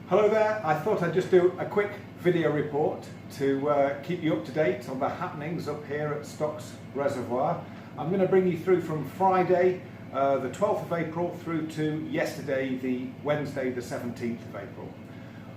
Hello there, I thought I'd just do a quick video report to keep you up to date on the happenings up here at Stocks Reservoir. I'm going to bring you through from Friday the 12th of April through to yesterday, the Wednesday the 17th of April.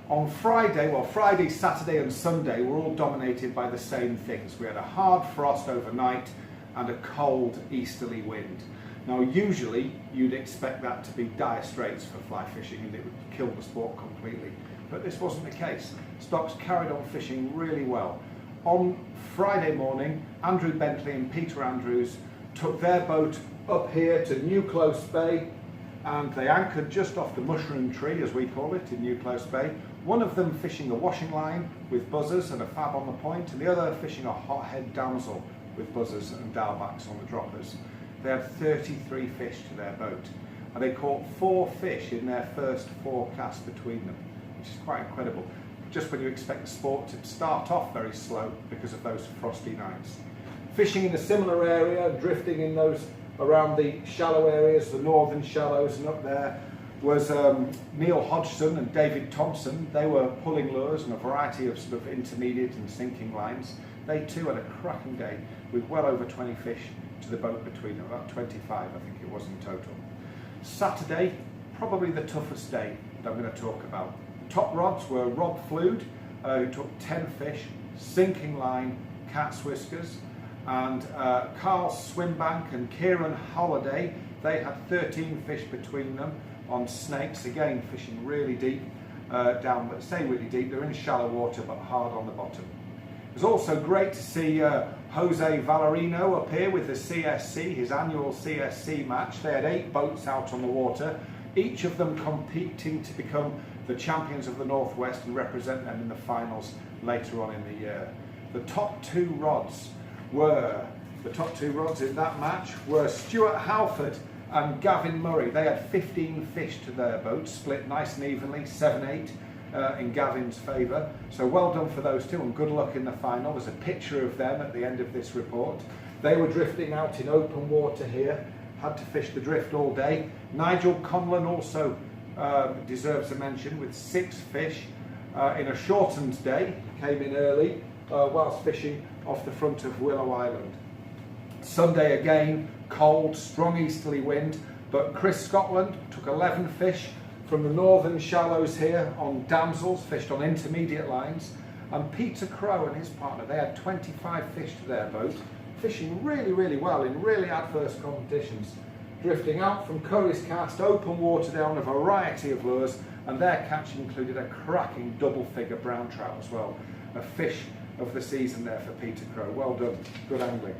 On Friday, Saturday and Sunday were all dominated by the same things. We had a hard frost overnight and a cold easterly wind. Now usually you'd expect that to be dire straits for fly fishing and it would kill the sport completely, but this wasn't the case. Stocks carried on fishing really well. On Friday morning, Andrew Bentley and Peter Andrews took their boat up here to New Close Bay and they anchored just off the mushroom tree, as we call it, in New Close Bay. One of them fishing a washing line with buzzers and a fab on the point, and the other fishing a hothead damsel with buzzers and dowbacks on the droppers. They had 33 fish to their boat, and they caught 4 fish in their first 4 casts between them, which is quite incredible. Just when you expect the sport to start off very slow because of those frosty nights. Fishing in a similar area, drifting in those around the shallow areas, the northern shallows, and up there was Neil Hodgson and David Thompson. They were pulling lures and a variety of sort of intermediate and sinking lines. They too had a cracking day with well over 20 fish to the boat between them, about 25 I think it was in total. Saturday, probably the toughest day that I'm going to talk about. Top rods were Rob Flood, who took 10 fish, sinking line, cat's whiskers, and Carl Swimbank and Kieran Holiday, they had 13 fish between them on snakes, again fishing really deep down, but say really deep, they're in shallow water but hard on the bottom. It was also great to see Jose Valerino up here with the CSC, his annual CSC match. They had 8 boats out on the water, each of them competing to become the champions of the Northwest and represent them in the finals later on in the year. The top two rods in that match were Stuart Halford and Gavin Murray. They had 15 fish to their boat, split nice and evenly, 7-8 in Gavin's favour. So well done for those two and good luck in the final. There's a picture of them at the end of this report. They were drifting out in open water here, had to fish the drift all day. Nigel Conlon also deserves a mention with 6 fish in a shortened day, came in early whilst fishing off the front of Willow Island. Sunday again, cold, strong easterly wind, but Chris Scotland took 11 fish from the northern shallows here on damsels, fished on intermediate lines, and Peter Crow and his partner, they had 25 fish to their boat, fishing really well in really adverse competitions, drifting out from Curry's Cast, open water down a variety of lures, and their catch included a cracking double-figure brown trout as well, a fish of the season there for Peter Crow. Well done, good angling.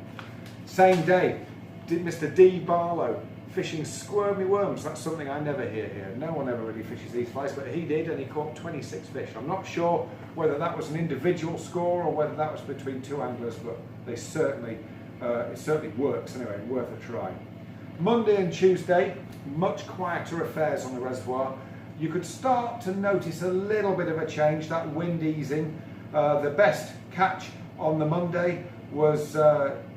Same day, Mr. D. Barlow fishing squirmy worms. That's something I never hear here. No one ever really fishes these flies, but he did, and he caught 26 fish. I'm not sure whether that was an individual score or whether that was between 2 anglers, but they certainly it certainly works anyway, worth a try. Monday and Tuesday, much quieter affairs on the reservoir. You could start to notice a little bit of a change, that wind easing. The best catch on the Monday was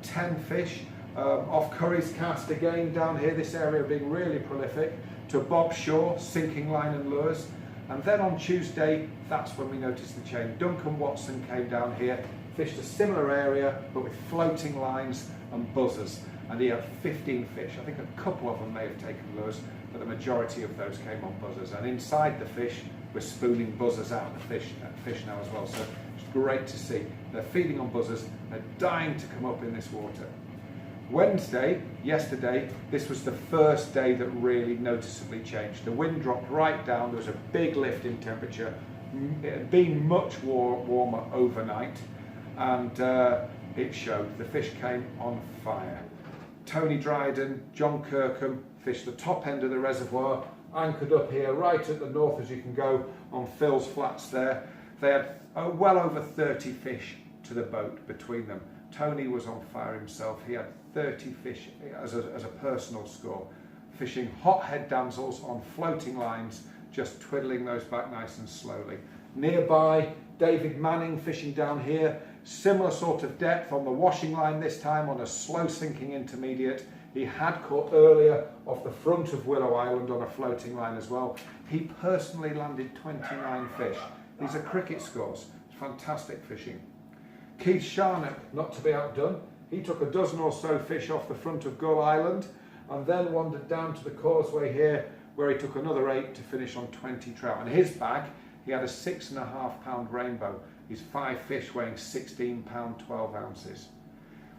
10 fish off Curry's Cast again down here, this area being really prolific, to Bob Shaw, sinking line and lures. And then on Tuesday, that's when we noticed the change. Duncan Watson came down here, fished a similar area but with floating lines and buzzers, and he had 15 fish. I think a couple of them may have taken lures, but the majority of those came on buzzers. And inside the fish, we're spooning buzzers out of the fish now as well. So it's great to see. They're feeding on buzzers, they're dying to come up in this water. Wednesday, yesterday, this was the first day that really noticeably changed. The wind dropped right down, there was a big lift in temperature. It had been much warmer overnight, and it showed. The fish came on fire. Tony Dryden, John Kirkham fished the top end of the reservoir, anchored up here right at the north as you can go on Phil's flats there. They had well over 30 fish to the boat between them. Tony was on fire himself. He had 30 fish as a personal score, fishing hothead damsels on floating lines, just twiddling those back nice and slowly. Nearby, David Manning fishing down here, similar sort of depth on the washing line this time on a slow sinking intermediate. He had caught earlier off the front of Willow Island on a floating line as well. He personally landed 29 fish. These are cricket scores. It's fantastic fishing. Keith Sharnock, not to be outdone, he took a dozen or so fish off the front of Gull Island and then wandered down to the causeway here where he took another 8 to finish on 20 trout. And his bag, he had a 6.5 pound rainbow. He's 5 fish weighing 16 pound 12 ounces.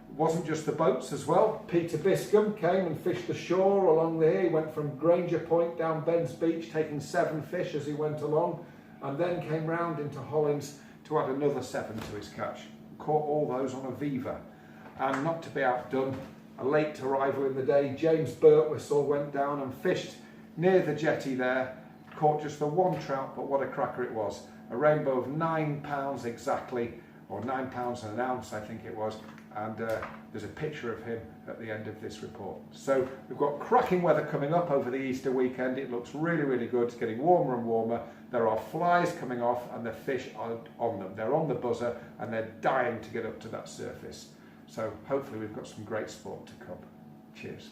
It wasn't just the boats as well. Peter Biscombe came and fished the shore along there. He went from Granger Point down Ben's Beach, taking 7 fish as he went along, and then came round into Hollins to add another 7 to his catch. Caught all those on a Viva. And not to be outdone, a late arrival in the day, James Birtwistle went down and fished near the jetty there, caught just the 1 trout, but what a cracker it was. A rainbow of 9 pounds exactly, or 9 pounds and an ounce I think it was, and there's a picture of him at the end of this report. So we've got cracking weather coming up over the Easter weekend. It looks really, really good. It's getting warmer and warmer. There are flies coming off and the fish are on them. They're on the buzzer and they're dying to get up to that surface. So hopefully we've got some great sport to come. Cheers.